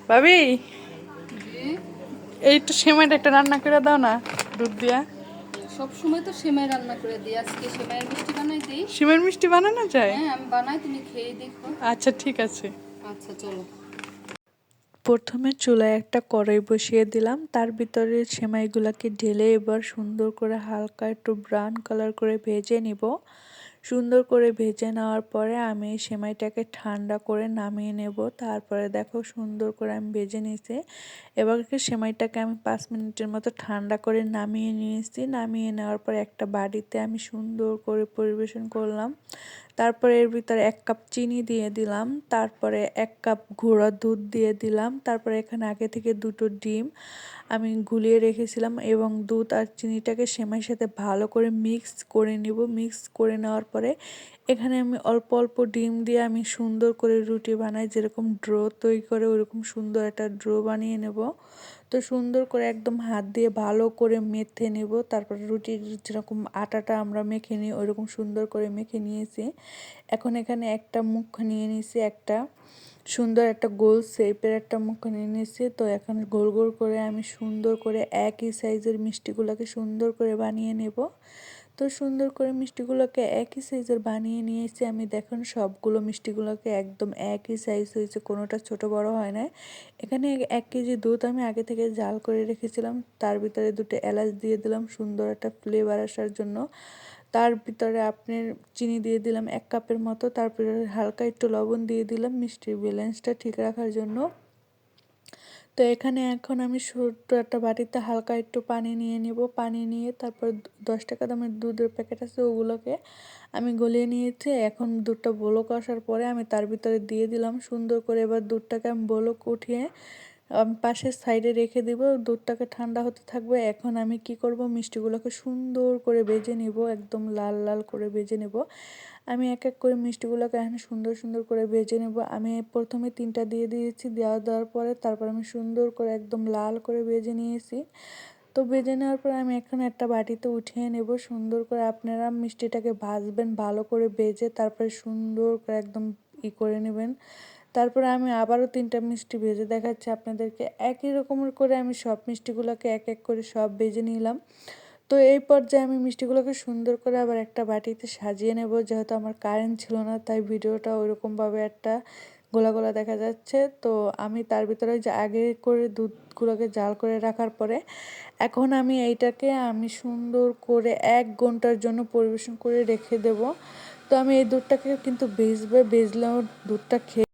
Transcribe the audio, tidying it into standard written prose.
ভাবি জি। এই তো সেমাইটা একটা রান্না করে দাও না দুধ দিয়া। সব সময় তো সেমাই রান্না করে দিই, আজকে সেমাইয়ের মিষ্টি বানাই দিই। সিমের মিষ্টি বানানো যায়? হ্যাঁ আমি বানাই, তুমি খেয়ে দেখো। আচ্ছা ঠিক আছে। আচ্ছা চলো। প্রথমে চুলায় একটা কড়াই বসিয়ে দিলাম, তার ভিতরে সেমাইগুলোকে ঢেলে এবার সুন্দর করে হালকা একটু ব্রাউন কালার করে ভেজে নিব। সুন্দর করে ভেজে নেওয়ার পরে আমি সেমাইটাকে ঠান্ডা করে নামিয়ে নেব। তারপরে দেখো সুন্দর করে আমি ভেজে নিয়েছি। এবার সেমাইটাকে আমি 5 মিনিটের মতো ঠান্ডা করে নামিয়ে নিয়েছি। নামিয়ে নেওয়ার পর একটা বাটিতে আমি সুন্দর করে পরিবেশন করলাম। তারপরে এর ভিতরে 1 কাপ চিনি দিয়ে দিলাম, তারপরে 1 কাপ গুঁড়া দুধ দিয়ে দিলাম, তারপরে এখানে আগে থেকে 2টো ডিম আমি গুলিয়ে রেখেছিলাম এবং দুধ আর চিনিটাকে সেমাইয়ের সাথে ভালো করে মিক্স করে নিব। মিক্স করে নেওয়ার পরে এখানে আমি অল্প অল্প ডিম দিয়ে আমি সুন্দর করে রুটি বানাই, যেরকম ড্রো তৈরি করে ওরকম সুন্দর একটা ড্রো বানিয়ে নেব। তো সুন্দর করে একদম হাত দিয়ে ভালো করে মেখে নেব। তারপর রুটির যেরকম আটাটা আমরা মেখে নিই ওইরকম সুন্দর করে মেখে নিয়েছি। এখন এখানে একটা মুখ নিয়ে নিয়েছি, একটা সুন্দর একটা গোল শেপের একটা মুখ নিয়ে নিয়েছি। তো এখন গোল গোল করে আমি সুন্দর করে একই সাইজের মিষ্টিগুলোকে সুন্দর করে বানিয়ে নেব। তো সুন্দর করে মিষ্টিগুলোকে একই সাইজের বানিয়ে নিয়েছি আমি। দেখুন সবগুলো মিষ্টিগুলোকে একদম একই সাইজ হয়েছে, কোনোটা ছোট বড় হয় না। এখানে 1 কেজি দুধ আমি আগে থেকে জাল করে রেখেছিলাম, তার ভিতরে 2টো এলাচ দিয়ে দিলাম সুন্দর একটা ফ্লেভার আসার জন্য। তার ভিতরে আপনার চিনি দিয়ে দিলাম 1 কাপের মতো, তারপরে হালকা একটু লবণ দিয়ে দিলাম মিষ্টির ব্যালেন্সটা ঠিক রাখার জন্য। তো এখানে এখন আমি ছোট্ট একটা বাটিতে হালকা একটু পানি নিয়ে নিব। পানি নিয়ে তারপর 10 টাকা দামের দুধের প্যাকেট আছে ওগুলোকে আমি গলিয়ে নিয়েছি। এখন দুধটা বলক আসার পরে আমি তার ভিতরে দিয়ে দিলাম সুন্দর করে। এবার দুধটাকে আমি বলক উঠিয়ে আমি পাশের সাইডে রেখে দিব, দুধটাকে ঠান্ডা হতে থাকবে। এখন আমি কি করব, মিষ্টিগুলোকে সুন্দর করে ভেজে নিব, একদম লাল লাল করে ভেজে নেব। আমি এক এক করে মিষ্টিগুলোকে এখন সুন্দর সুন্দর করে ভেজে নেব। আমি প্রথমে 3টা দিয়ে দিয়েছি, দেওয়ার পরে তারপর আমি সুন্দর করে একদম লাল করে ভেজে নিয়েছি। তো ভেজে নেওয়ার পর আমি এখন একটা বাটিতে উঠিয়ে নেব। সুন্দর করে আপনারা মিষ্টিটাকে ভাজবেন ভালো করে ভেজে, তারপরে সুন্দর করে একদম করে নেবেন। তারপরে আমি আবারও 3টা মিষ্টি ভেজে দেখাচ্ছি আপনাদেরকে। একই রকমের করে আমি সব মিষ্টিগুলোকে এক এক করে সব ভেজে নিলাম। তো এই পর্যায়ে আমি মিষ্টিগুলোকে সুন্দর করে আবার একটা বাটিতে সাজিয়ে নেব। যেহেতু আমার কারেন্ট ছিল না তাই ভিডিওটা ওইরকমভাবে একটা গোলা গোলা দেখা যাচ্ছে। তো আমি তার ভিতরে যে আগে করে দুধগুলোকে জাল করে রাখার পরে এখন আমি এইটাকে আমি সুন্দর করে 1 ঘন্টার জন্য পরিবেশন করে রেখে দেব। তো আমি এই দুধটাকে কিন্তু ভেজলেও দুধটা খেয়ে